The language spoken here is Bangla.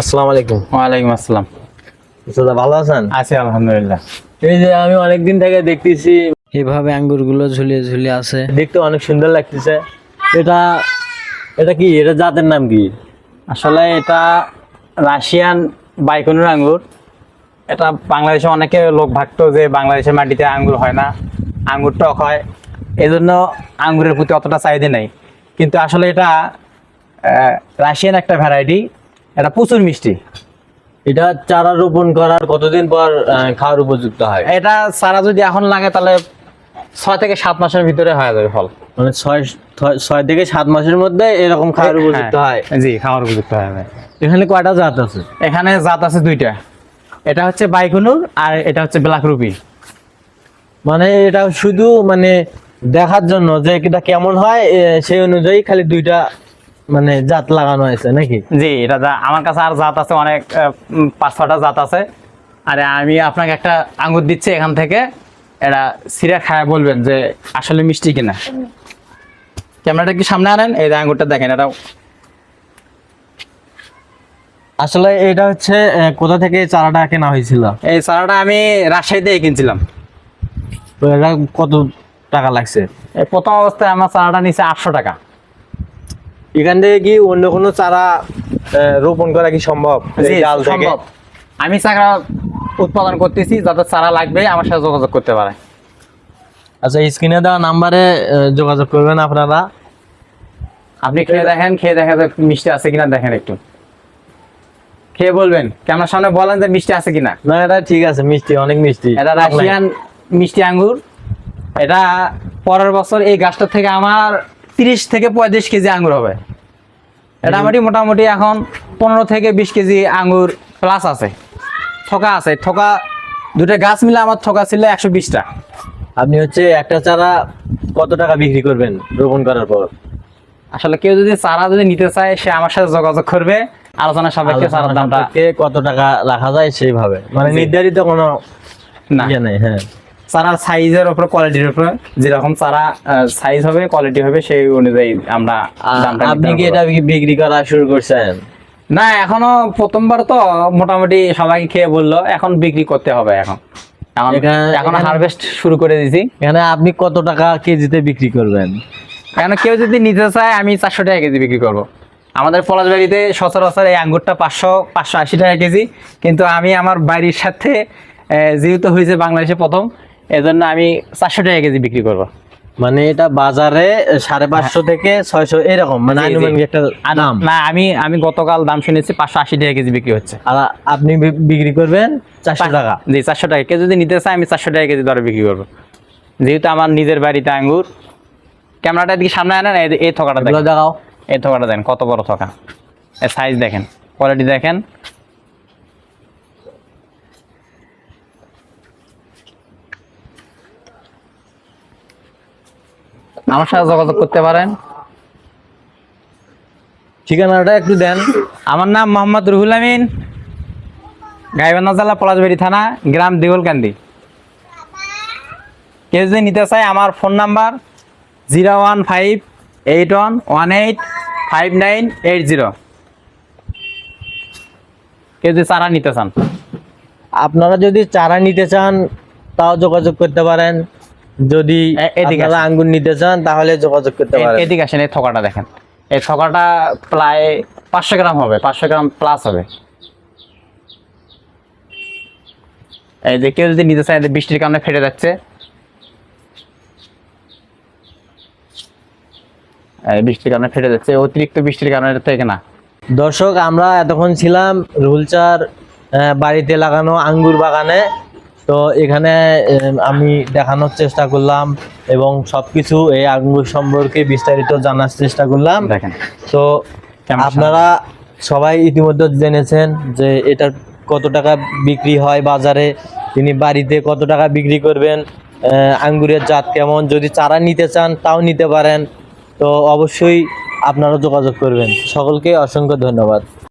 আসসালামু আলাইকুম। ওয়ালাইকুম আসসালাম। দাদা ভালো আছেন? আছি আলহামদুলিল্লাহ। এই যে আমি অনেকদিন থেকে দেখতেছি এভাবে আঙ্গুরগুলো ঝুলিয়ে ঝুলিয়ে আছে। দেখতে অনেক সুন্দর লাগতেছে। এটা এটা কি, এটা জাতের নাম কি? আসলে এটা রাশিয়ান বাইকনের আঙ্গুর। এটা বাংলাদেশে অনেকে লোক ভাবতো যে বাংলাদেশের মাটিতে আঙ্গুর হয় না, আঙ্গুর টক হয়, এই জন্য আঙ্গুরের প্রতি অতটা চাহিদা নেই। কিন্তু আসলে এটা রাশিয়ান একটা ভ্যারাইটি, এটা প্রচুর মিষ্টি। এটা চারা রোপণ করার কতদিন পর খাওয়ার উপযুক্ত হয়? এটা চারা যদি এখন লাগে তাহলে 6 থেকে 7 মাসের ভিতরে হয়ে যাবে ফল। মানে 6 থেকে 7 মাসের মধ্যে এরকম খাওয়ার উপযুক্ত হয়? জি, খাওয়ার উপযুক্ত হবে। এখানে কয়টা জাত আছে? এখানে জাত আছে 2টা। এটা হচ্ছে বাইকুনুর আর এটা হচ্ছে ব্ল্যাক রুবি। মানে এটা শুধু মানে দেখার জন্য যে এটা কেমন হয় সেই অনুযায়ী খালি 2টা মানে জাত লাগানো হয়েছে নাকি? জি, এটা আমার কাছে আর জাত আছে অনেক, 5-6টা জাত আছে। আর আমি আপনাকে একটা আঙ্গুর দিচ্ছি, এখান থেকে এটা সিরা খায় বলবেন যে আসলে মিষ্টি কিনা। ক্যামেরাটা কি সামনে আনেন, এই যে আঙ্গুরটা দেখেন। এটা আসলে এটা হচ্ছে কোথা থেকে চারাটা কেনা হয়েছিল? এই চারাটা আমি রাজশাহী থেকে কিনছিলাম। তো এটা কত টাকা লাগছে? এই প্রথম অবস্থায় আমার চারাটা নিচে 800 টাকা। এখান থেকে কি অন্য কোনো চারা রোপণ করা কি সম্ভব? জি, এই ডাল থেকে? সম্ভব। আমি চারা উৎপাদন করতেছি, যাদের চারা লাগবে আমার সাথে যোগাযোগ করতে পারে। আচ্ছা, স্ক্রিনে দেওয়া নাম্বারে যোগাযোগ করবেন আপনারা। আপনি খেয়ে দেখেন, খেয়ে দেখা যায় মিষ্টি আছে কিনা দেখেন, একটু খেয়ে বলবেন। ক্যামেরার সামনে বলেন যে মিষ্টি আছে কিনা। না, এটা ঠিক আছে, মিষ্টি, অনেক মিষ্টি। এটা রাশিয়ান মিষ্টি আঙ্গুর। এটা পরের বছর এই গাছটা থেকে আমার 30 থেকে 35 কেজি আঙ্গুর হবে। এটা মোটামুটি এখন 15 থেকে 20 কেজি আঙ্গুর প্লাস আছে। থোকা আছে, থোকা 2টা গাছ মিলে আমার থোকা ছিল 120টা। আপনি হচ্ছে একটা চারা কত টাকা বিক্রি করবেন রোপণ করার পর? আসলে কেউ যদি চারা নিতে চায় সে আমার সাথে যোগাযোগ করবে, আলোচনা সাপেক্ষে চারার দামটা কত টাকা রাখা যায় সেইভাবে, মানে নির্ধারিত কোনো না। ইয়ে নেই। হ্যাঁ, চারার সাইজের উপর, কোয়ালিটির উপর, যেরকম চারা সাইজ হবে, কোয়ালিটি হবে, সেই অনুযায়ী আমরা দামটা আপনি কি নির্ধারণ এটা বিক্রি করা শুরু করছেন? করব। না, এখনো প্রথমবার তো মোটামুটি সবাই খেয়ে বললো, এখন বিক্রি করতে হবে। এখন হারভেস্ট শুরু করে দিয়েছি। এখানে আপনি কত টাকা কেজিতে বিক্রি করবেন? কেন কেউ যদি নিতে চায় আমি 400 টাকা কেজি বিক্রি করব। আমাদের পলাশবাড়িতে সচরাচর এই আঙ্গুরটা 500-580 টাকা কেজি। কিন্তু আমি আমার বাড়ির সাথে যেহেতু হয়েছে বাংলাদেশে প্রথম, এজন্য আমি 400 টাকা কেজি বিক্রি করব। মানে এটা বাজারে 550 থেকে 600 এরকম, মানে আনুমানিক একটা দাম। না, আমি গতকাল দাম শুনেছি 580 টাকা কেজি বিক্রি হচ্ছে। আর আপনি বিক্রি করবেন 400 টাকা? জি, 400 টাকা। কেউ যদি নিতে চায় আমি 400 টাকা কেজি দরে বিক্রি করবো, যেহেতু আমার নিজের বাড়িতে আঙ্গুর। ক্যামেরাটা দিকে সামনে আনেন, এই থোকাটা দেখেন। দেখাও। এই থোকাটা দেখেন কত বড় থোকা, এর সাইজ দেখেন, কোয়ালিটি দেখেন। আমার সাথে যোগাযোগ করতে পারেন। ঠিকানাটা একটু দেন। আমার নাম মোহাম্মদ রুহুল আমিন, গাইবান্ধা জেলা পলাশবাড়ি থানা, গ্রাম দিগলকান্দি। কেউ যদি নিতে চায় আমার ফোন নাম্বার 01581185980। কেউ যদি চারা নিতে চান, আপনারা যদি চারা নিতে চান তাও যোগাযোগ করতে পারেন। যদি এদিকে আপনারা আঙ্গুর নিতে চান তাহলে যোগাযোগ করতে পারেন। এদিকে আসেন, এই থোকাটা দেখেন। এই থোকাটা প্রায় 500 গ্রাম হবে, 500 গ্রাম প্লাস হবে। এই যে কেউ যদি নিতে চায়, বৃষ্টির কারণে ফেটে যাচ্ছে, বৃষ্টির কারণে ফেটে যাচ্ছে, অতিরিক্ত বৃষ্টির কারণে থেকে না। দর্শক, আমরা এতক্ষণ ছিলাম রুহুল চার বাড়িতে লাগানো আঙ্গুর বাগানে। তো এখানে আমি দেখানোর চেষ্টা করলাম এবং সবকিছু এই আঙ্গুর সম্পর্কে বিস্তারিত জানার চেষ্টা করলাম। দেখেন, তো আপনারা সবাই ইতিমধ্যে জেনেছেন যে এটা কত টাকা বিক্রি হয় বাজারে, তিনি বাড়িতে কত টাকা বিক্রি করবেন, আঙ্গুরের জাত কেমন। যদি চারা নিতে চান তাও নিতে পারেন। তো অবশ্যই আপনারা যোগাযোগ করবেন। সকলকে অসংখ্য ধন্যবাদ।